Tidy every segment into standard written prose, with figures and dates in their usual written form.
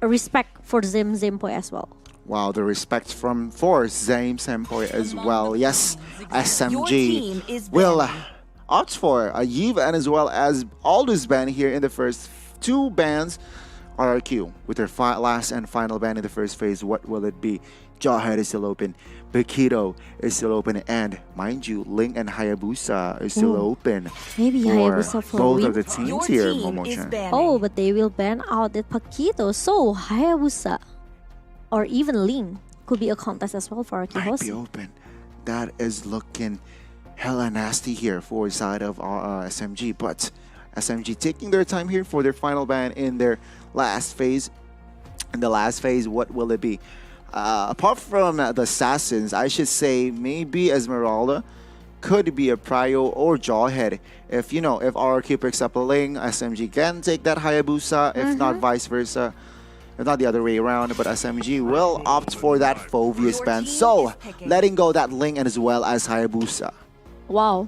respect for Zim Zimpoy as well. Wow, the respect for Zame Sempoy as well. Yes, SMG will opt for a Yiv and as well as Aldous ban here in the first two bans. RRQ with their last and final ban in the first phase. What will it be? Jawhead is still open. Bakito is still open. And mind you, Ling and Hayabusa is still open. Maybe Hayabusa for both win? of the teams here, Momo-chan. Oh, but they will ban out that Pakito. So Hayabusa or even Ling could be a contest as well for RRQ Might HOSI. be open. That is looking hella nasty here for the side of SMG. But SMG taking their time here for their final ban in their last phase. In the last phase, what will it be? Apart from the Assassins, I should say maybe Esmeralda could be a Prio or Jawhead. If if RRQ picks up a Ling, SMG can take that Hayabusa. If not, vice versa. If not the other way around, but SMG will opt for that Phoveus ban. So, letting go that Ling and as well as Hayabusa. Wow.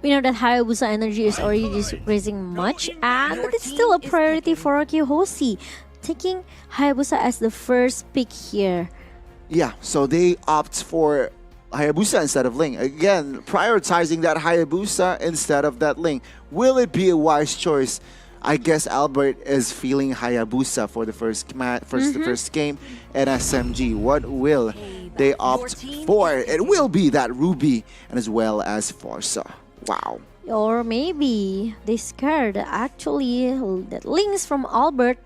We know that Hayabusa energy is already decreasing much, and it's still a priority for RRQ HOSI, taking Hayabusa as the first pick here. Yeah, so they opt for Hayabusa instead of Ling. Again, prioritizing that Hayabusa instead of that Ling. Will it be a wise choice? I guess Albert is feeling Hayabusa for the first game, and SMG. What will they opt for? It will be that Ruby and as well as Forza. Wow. Or maybe they scared actually that links from Albert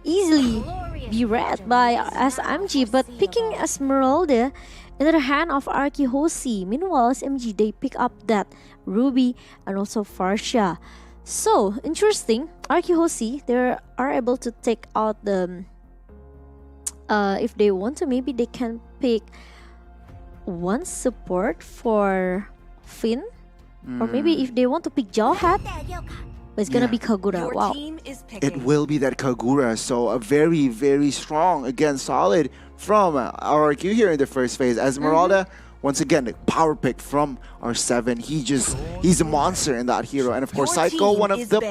easily be read by SMG, but picking Esmeralda in the hand of RRQ HOSI. Meanwhile, SMG they pick up that Ruby and also Farsha. So interesting. RRQ HOSI they are able to take out the if they want to, maybe they can pick one support for Finn, or maybe if they want to pick Jawhead, it's gonna be Kagura. Wow, it will be that Kagura. So a very, very strong, again, solid from RRQ here in the first phase. Esmeralda, once again, the power pick from R7. He's a monster in that hero. And of course, Psycho, one of the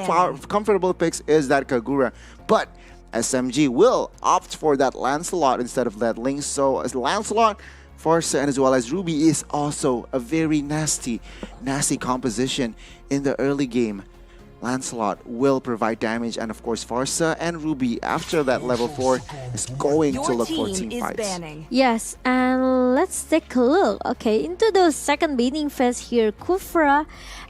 comfortable picks is that Kagura. But SMG will opt for that Lancelot instead of that Link. So as Lancelot, Farsa, and as well as Ruby is also a very nasty composition in the early game. Lancelot will provide damage, and of course Farsa and Ruby after that level 4 is going to look for team fights. Yes, and let's take a look into the second baiting phase here. Kufra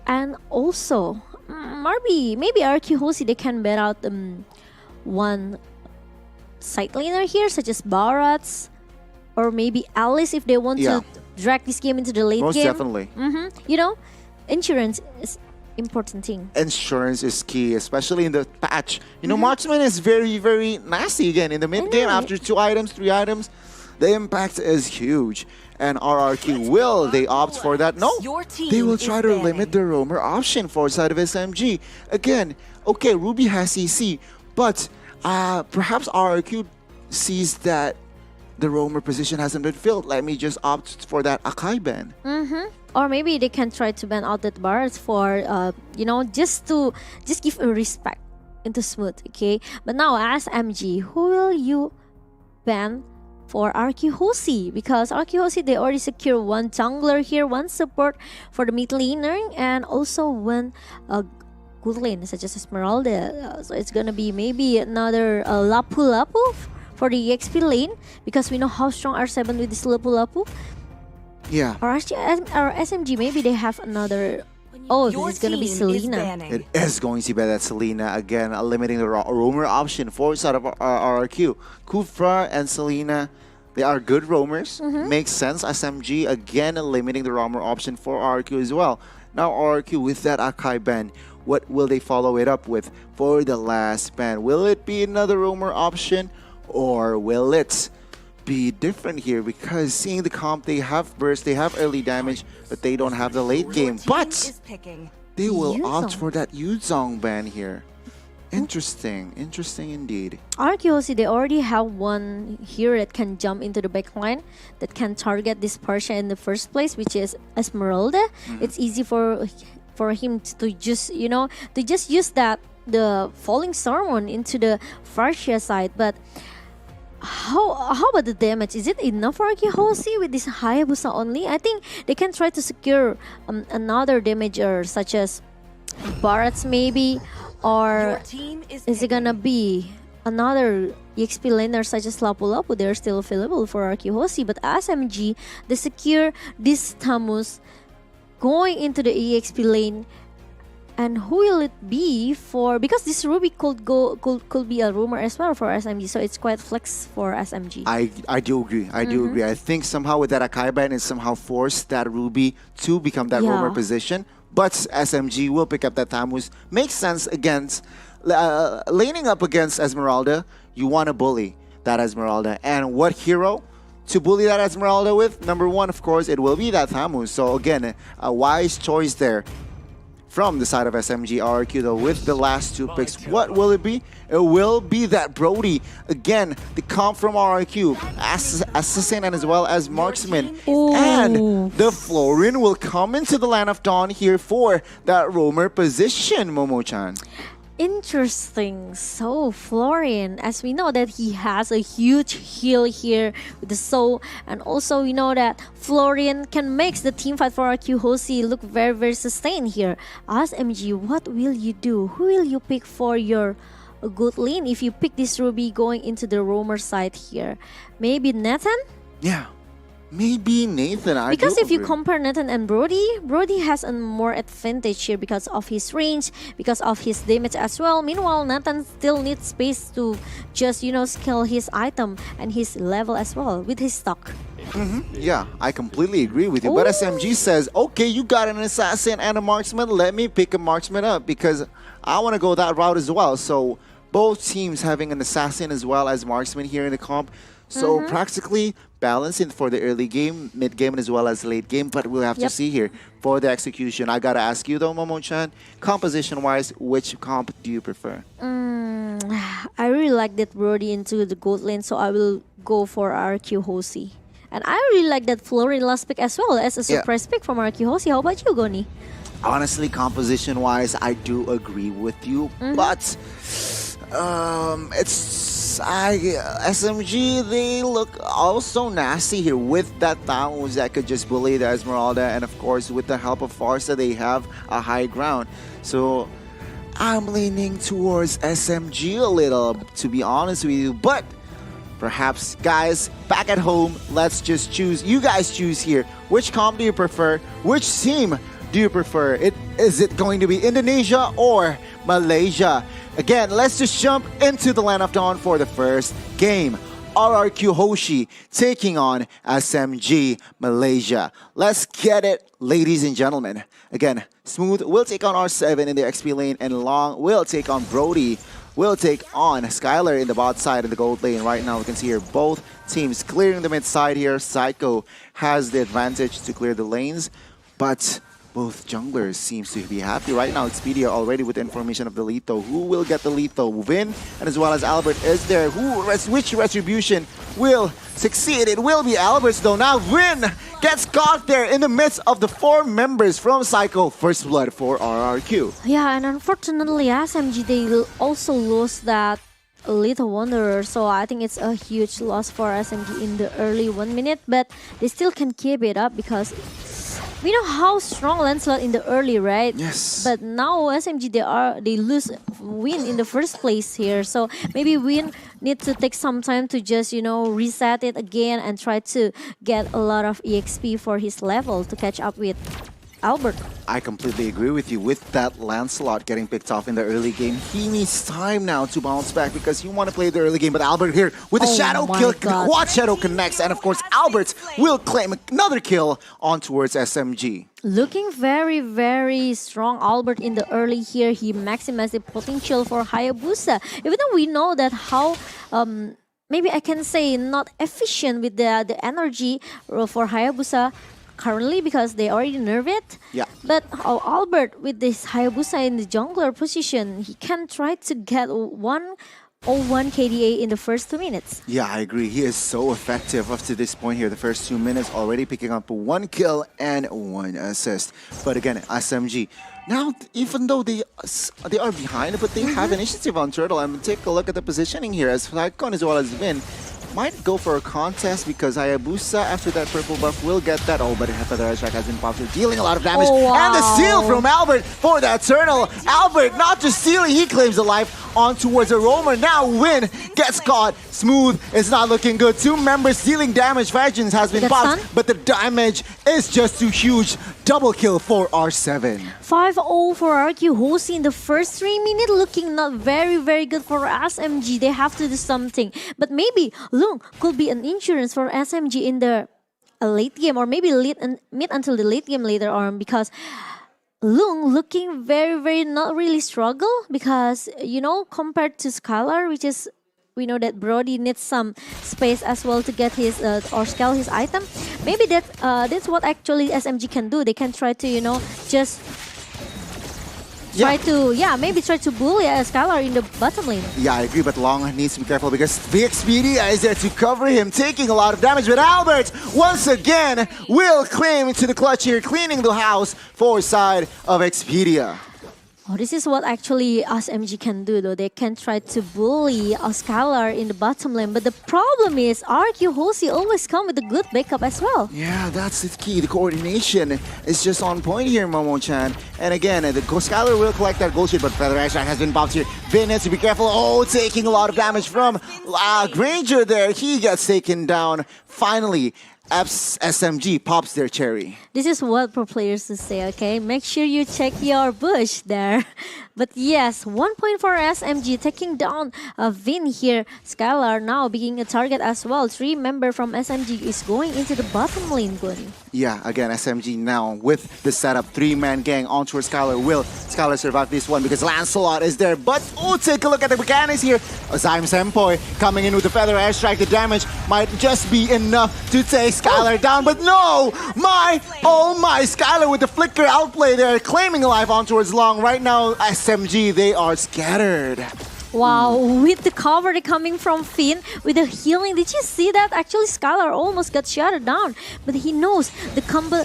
and also maybe RRQ HOSI they can bet out one side laner here, such as Barats or maybe Alice if they want to drag this game into the late game. Most definitely. Insurance is important thing. Insurance is key, especially in the patch. Marksman is very, very nasty again in the mid game. After 2 items, 3 items, the impact is huge. And RRQ will they opt for that? No, they will try to limit the roamer option for side of SMG. Again, okay, Ruby has CC, but perhaps RRQ sees that the roamer position hasn't been filled. Let me just opt for that Akai ban. Or maybe they can try to ban out that bars for just give a respect into Smooth, okay? But now as MG, who will you ban for RRQ HOSI? Because RRQ HOSI they already secure one jungler here, one support for the mid laner, and also one good lane such as Esmeralda. So it's gonna be maybe another Lapu Lapu for the EXP lane, because we know how strong R7 with this Lapu Lapu. Yeah. Or SMG, maybe they have another. Oh, this is gonna be Selena. It is going to be that Selena again, limiting the roamer option for side of RRQ. Kufra and Selena, they are good roamers. Makes sense. SMG again limiting the roamer option for RRQ as well. Now RRQ with that Akai ban, what will they follow it up with for the last ban? Will it be another roamer option, or will it be different here? Because seeing the comp, they have burst, they have early damage, but they don't have the late game. But they will opt for that Yuzong ban here. Interesting indeed. RRQ HOSI they already have one here that can jump into the backline, that can target this Persia in the first place, which is Esmeralda. It's easy for him to just use that the falling Stormon into the Farsia side, but how about the damage? Is it enough for RRQ HOSI with this Hayabusa only? I think they can try to secure another damager such as Barats maybe, or is it gonna be another EXP laner such as Lapu Lapu? They're still available for RRQ HOSI, but SMG they secure this Tamus going into the EXP lane. And who will it be for? Because this Ruby could be a rumor as well for SMG, so it's quite flex for SMG. I do agree. I do agree. I think somehow with that Akai ban, it somehow forced that Ruby to become that roamer position. But SMG will pick up that Tamus. Makes sense against laning up against Esmeralda. You want to bully that Esmeralda, and what hero to bully that Esmeralda with? Number one, of course, it will be that Tamus. So again, a wise choice there from the side of SMG RRQ though with the last two picks. What will it be? It will be that Brody. Again, the comp from RRQ, Assassin and as well as Marksman. Ooh. And the Florian will come into the Land of Dawn here for that roamer position, Momo-chan. Interesting. So Florian, as we know that he has a huge heal here with the soul, and also we know that Florian can make the team fight for RRQ HOSI look very, very sustained here. Ask MG, what will you do? Who will you pick for your good lane if you pick this Ruby going into the roamer side here? Maybe Nathan? Yeah. Maybe Nathan. Because if you compare Nathan and Brody, Brody has a more advantage here because of his range, because of his damage as well. Meanwhile, Nathan still needs space to just, scale his item and his level as well with his stock. Yeah, I completely agree with you. But SMG says, okay, you got an assassin and a marksman. Let me pick a marksman up because I want to go that route as well. So both teams having an assassin as well as marksman here in the comp. So practically balancing for the early game, mid game, and as well as late game. But we'll have to see here for the execution. I gotta ask you though, Momo-chan, composition-wise, which comp do you prefer? I really like that Brody into the gold lane, so I will go for RRQ HOSI. And I really like that Florian last pick as well as a surprise pick from RRQ HOSI. How about you, Goni? Honestly, composition-wise, I do agree with you, but SMG, they look also nasty here with that Tamus that could just bully the Esmeralda, and of course with the help of Farsa they have a high ground. So I'm leaning towards SMG a little, to be honest with you, but perhaps guys back at home, let's just choose. You guys choose here. Which comp do you prefer? Which team do you prefer? Is it going to be Indonesia or Malaysia? Again, let's just jump into the Land of Dawn for the first game. RRQ HOSI taking on SMG Malaysia. Let's get it, ladies and gentlemen. Again, Smooth will take on R7 in the XP lane, and Long will take on Brody. Will take on Skylar in the bot side of the gold lane. Right now, we can see here both teams clearing the mid side here. Psycho has the advantage to clear the lanes, but both junglers seems to be happy. Right now, Expedia already with the information of the Lito. Who will get the Lito? Win, and as well as Albert is there. Which retribution will succeed? It will be Albert's though. Now Win gets caught there in the midst of the 4 members from Psycho. First blood for RRQ. Yeah, and unfortunately, SMG, they also lost that Little Wanderer, so I think it's a huge loss for SMG in the early 1 minute, but they still can keep it up because we know how strong Lancelot in the early, right? Yes. But now SMG, they lose Win in the first place here, so maybe Win need to take some time to just reset it again and try to get a lot of EXP for his level to catch up with Albert. I completely agree with you. With that Lancelot getting picked off in the early game, he needs time now to bounce back because you want to play the early game. But Albert here with the Shadow kill. What Shadow connects, and of course Albert will claim another kill on towards SMG. Looking very, very strong Albert in the early here. He maximized the potential for Hayabusa. Even though we know that how maybe I can say not efficient with the energy for Hayabusa currently because they already nerfed it. Yeah. But Albert with this Hayabusa in the jungler position, he can try to get one 0-1 KDA in the first 2 minutes. Yeah, I agree. He is so effective up to this point here. The first 2 minutes already picking up 1 kill and 1 assist. But again, SMG. Now, even though they are behind, but they have initiative on Turtle. And take a look at the positioning here as Icon as well as Vin might go for a contest because Hayabusa, after that purple buff, will get that. Oh, but the strike has been popped, dealing a lot of damage. Oh, wow. And the steal from Albert for that Turtle. Albert not just stealing, he claims the life on towards a roamer. Now Win gets caught. Smooth is not looking good. 2 members dealing damage. Vengeance has been popped, but the damage is just too huge. Double kill for R7. 5-0 for RRQ HOSI in the first 3 minutes, looking not very good for SMG. They have to do something. But maybe Lung could be an insurance for SMG in the late game, or maybe mid until the late game later on, because Lung looking very not really struggle, because compared to Scalar, which is, we know that Brody needs some space as well to get his or scale his item. Maybe that's what actually SMG can do. They can try to just try to bully Scalar in the bottom lane. Yeah, I agree, but Long needs to be careful because Expedia is there to cover him, taking a lot of damage. But Albert, once again, will claim into the clutch here, cleaning the house for side of Expedia. Oh, this is what actually SMG can do, though. They can try to bully Scalar in the bottom lane, but the problem is RRQ HOSI always come with a good backup as well. Yeah, that's the key. The coordination is just on point here, Momo-chan. And again, the Scalar will collect that gold shit, but Feather Ash has been popped here. Vin needs to be careful. Oh, taking a lot of damage from Granger there. He gets taken down. Finally, SMG pops their cherry. This is what pro players to say, okay? Make sure you check your bush there. But yes, 1 point for SMG, taking down Vin here. Scalar now being a target as well. 3 member from SMG is going into the bottom lane, Bunny. Yeah, again, SMG now with the setup. 3-man gang on towards Scalar. Will Scalar survive this one because Lancelot is there? But, oh, take a look at the mechanics here. Zyme Senpoi coming in with the Feather Airstrike. The damage might just be enough to take Scalar down. But no! Oh my! Scalar with the flicker outplay there, claiming life on towards Long. Right now, SMG, they are scattered. Wow, with the cover coming from Finn, with the healing, did you see that? Actually, Scalar almost got shut down, but he knows the combo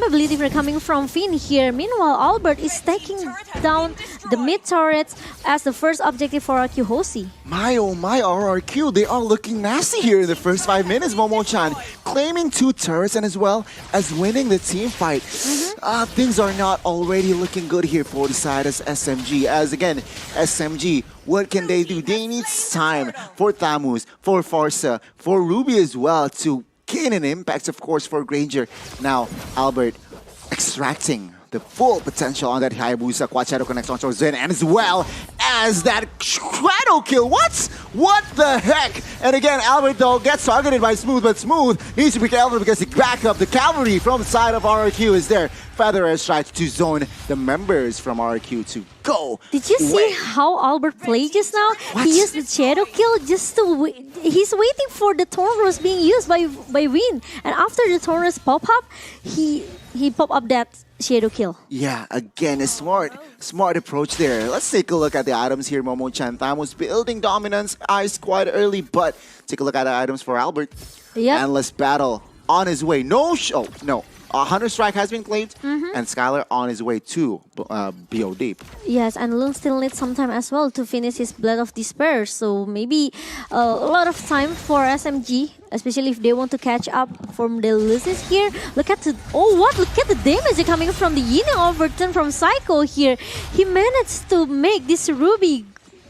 ability coming from Finn here. Meanwhile, Albert is taking down the mid turrets as the first objective for RRQ HOSI. My oh my, RRQ, they are looking nasty here in the first 5 minutes, Momo-chan. Claiming 2 turrets and as well as winning the team fight. Things are not already looking good here for the side as SMG. As again, SMG, what can they do? They need time for Thamus, for Farsa, for Ruby as well to gain an impact, of course, for Granger. Now, Albert extracting the full potential on that Hayabusa. Quad Shadow connects onto Zen, and as well as that Shadow kill. What the heck? And again, Albert though gets targeted by Smooth, but Smooth needs to be careful because the backup, the cavalry from the side of RRQ is there. Feather Airstrike to zone the members from RRQ to go. Did you see how Albert played just now? What? He used the Shadow kill just to he's waiting for the Tauros being used by Win. And after the Tauros pop up, he pop up that Shadow kill. Yeah, again, a smart approach there. Let's take a look at the items here. Momo-chan was building dominance, eyes quite early, but take a look at the items for Albert. Yep. Endless battle on his way. No. Hunter Strike has been claimed, and Skylar on his way to BOD. Yes, and Lung still needs some time as well to finish his Blood of Despair. So maybe a lot of time for SMG, especially if they want to catch up from the losses here. Look at the Look at the damage coming from the Yin Overturn from Psycho here. He managed to make this Ruby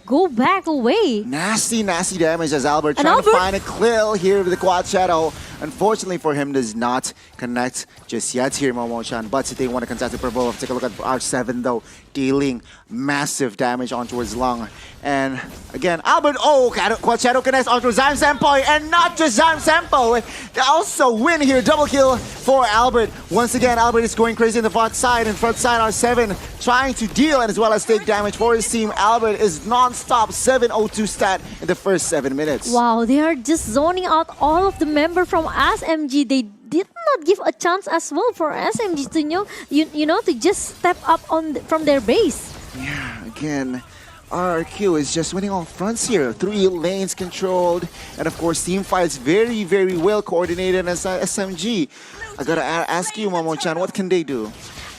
go back away. Nasty damage as Albert trying to find a kill here with the Quad Shadow. Unfortunately for him, does not connect just yet here, Momo-chan. But they want to contest the purple. Take a look at R7 though, dealing massive damage on towards Lung. And again, Albert, Quad Shadow connects onto Zyme Senpoi, and not just Zyme Senpoi. They also win here, double kill for Albert. Once again, Albert is going crazy in the front side, R7 trying to deal and as well as take damage for his team. Albert is non-stop 702 stat in the first 7 minutes. Wow, they are just zoning out all of the members from SMG. They did not give a chance as well for SMG to to just step up from their base. Yeah, again, RRQ is just winning all fronts here. 3 lanes controlled, and of course, team fights very, very well coordinated as SMG. I gotta ask you, Momo-chan, what can they do?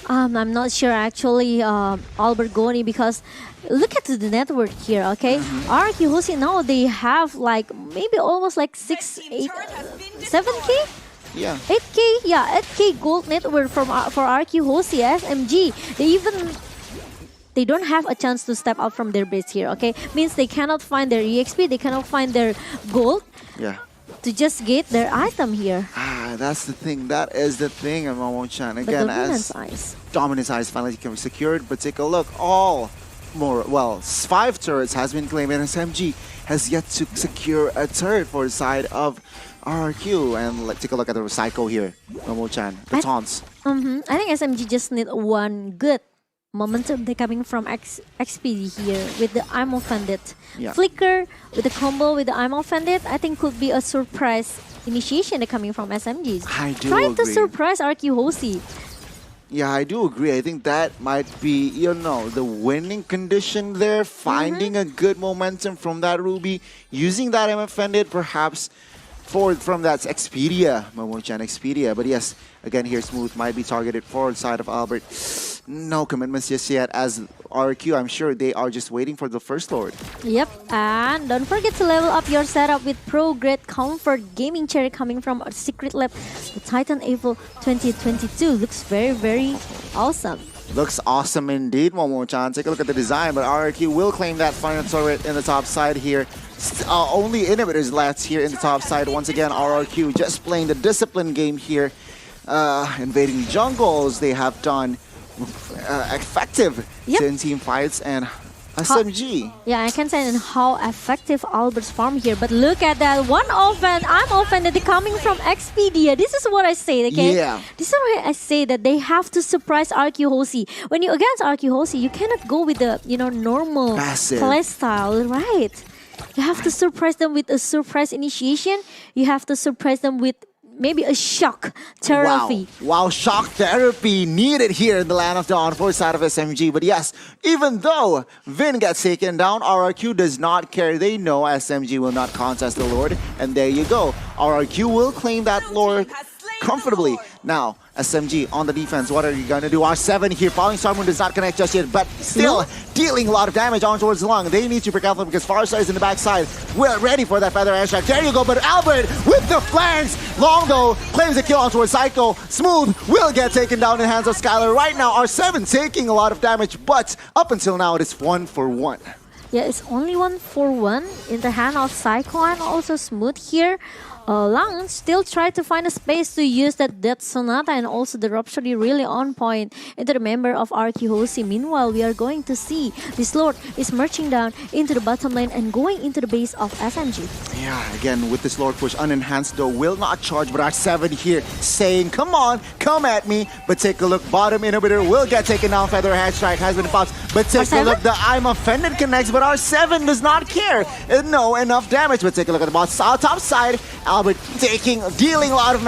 I'm not sure actually, Albert Goni, because look at the network here, okay? RRQ HOSHI now they have like maybe almost like 7K? Yeah. 8K, yeah, 8K gold network from for RRQ HOSHI SMG. They don't have a chance to step out from their base here, okay? Means they cannot find their EXP, they cannot find their gold. Yeah. To just get their item here. That's the thing. That is the thing, Momo-chan. Again, as Dominance Eyes finally can be secured, but take a look. 5 turrets has been claimed, and SMG has yet to secure a turret for the side of RRQ. And let's take a look at the Psycho here, Momo-chan. The taunts. I think SMG just need one good momentum. They're coming from XP here with the I'm Offended. Yeah. Flicker with the combo with the I'm Offended, I think could be a surprise initiation they're coming from SMGs. I do Trying agree. to surprise RRQ HOSHI. Yeah, I do agree. I think that might be, the winning condition there, finding a good momentum from that Ruby, using that I'm Offended perhaps from that Expedia, Momo-chan Expedia. But yes, again here Smooth might be targeted forward side of Albert. No commitments just yet as RRQ, I'm sure they are just waiting for the first Lord. Yep, and don't forget to level up your setup with Pro Grade Comfort Gaming Chair coming from our Secret Lab. The Titan April 2022 looks very, very awesome. Looks awesome indeed, Momo-chan. Take a look at the design, but RRQ will claim that final turret in the top side here. Only inhibitors left here in the top side. Once again, RRQ just playing the discipline game here. Invading jungles, they have done effective in team fights, and SMG. Yeah, I can say in how effective Albert's farm here, but look at that one offense. I'm offended coming from Expedia. This is what I say, okay? Yeah. This is why I say that they have to surprise RRQ HOSHI. When you against RRQ HOSHI, you cannot go with the normal play style, right? You have to surprise them with a surprise initiation. You have to surprise them with maybe a shock therapy. Wow, shock therapy needed here in the Land of Dawn for the side of SMG. But yes, even though Vin gets taken down, RRQ does not care. They know SMG will not contest the Lord. And there you go. RRQ will claim that Lord comfortably. Now, SMG on the defense, what are you going to do? R7 here, Falling Star Moon does not connect just yet, but still dealing a lot of damage on towards the lung. They need to be careful because Farstar is in the backside. We're ready for that Feather Airstrike. There you go, but Albert with the flanks. Longo claims a kill on towards Psycho. Smooth will get taken down in the hands of Skylar. Right now, R7 taking a lot of damage, but up until now, it is 1-for-1. Yeah, it's only 1-for-1 in the hand of Psycho and also Smooth here. Lang still try to find a space to use that Death Sonata and also the Rhapsody really on point into the member of RRQ HOSHI. Meanwhile, we are going to see this Lord is marching down into the bottom lane and going into the base of SMG. Yeah, again, with this Lord push, unenhanced though, will not charge, but R7 here saying, come on, come at me. But take a look, bottom inhibitor will get taken down. Feather Airstrike has been popped, but take a look, the I'm Offended connects, but R7 does not care. No, enough damage, but take a look at the top side. Albert dealing a lot of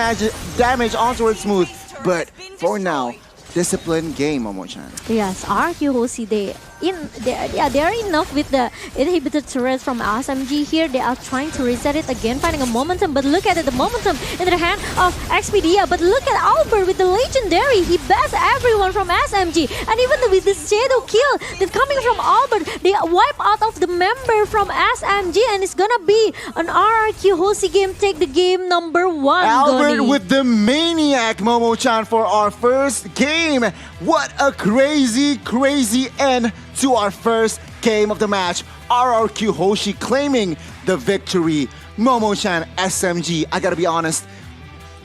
damage on towards Smooth, but for now, disciplined game, Momo-chan. Yes, RRQ HOSHI, they are enough with the inhibitor turret from SMG here. They are trying to reset it again, finding a momentum, but look at it, the momentum in the hand of Expedia. But look at Albert with the legendary. He bats everyone from SMG, and even with this shadow kill that's coming from Albert, they wipe out of the member from SMG, and it's gonna be an RRQ HOSHI game. Take the game number 1. Albert Goni. with the maniac, Momo-chan, for our first game. What a crazy, crazy end to our first game of the match. RRQ HOSHI claiming the victory. Momo-chan, SMG, I gotta be honest,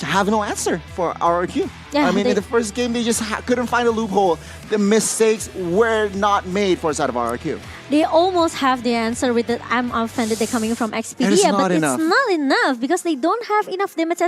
have no answer for RRQ. Yeah, I mean, in the first game, they just couldn't find a loophole. The mistakes were not made for the side of RRQ. They almost have the answer with the I'm Offended. They're coming from Expedia, but it's not enough because they don't have enough damage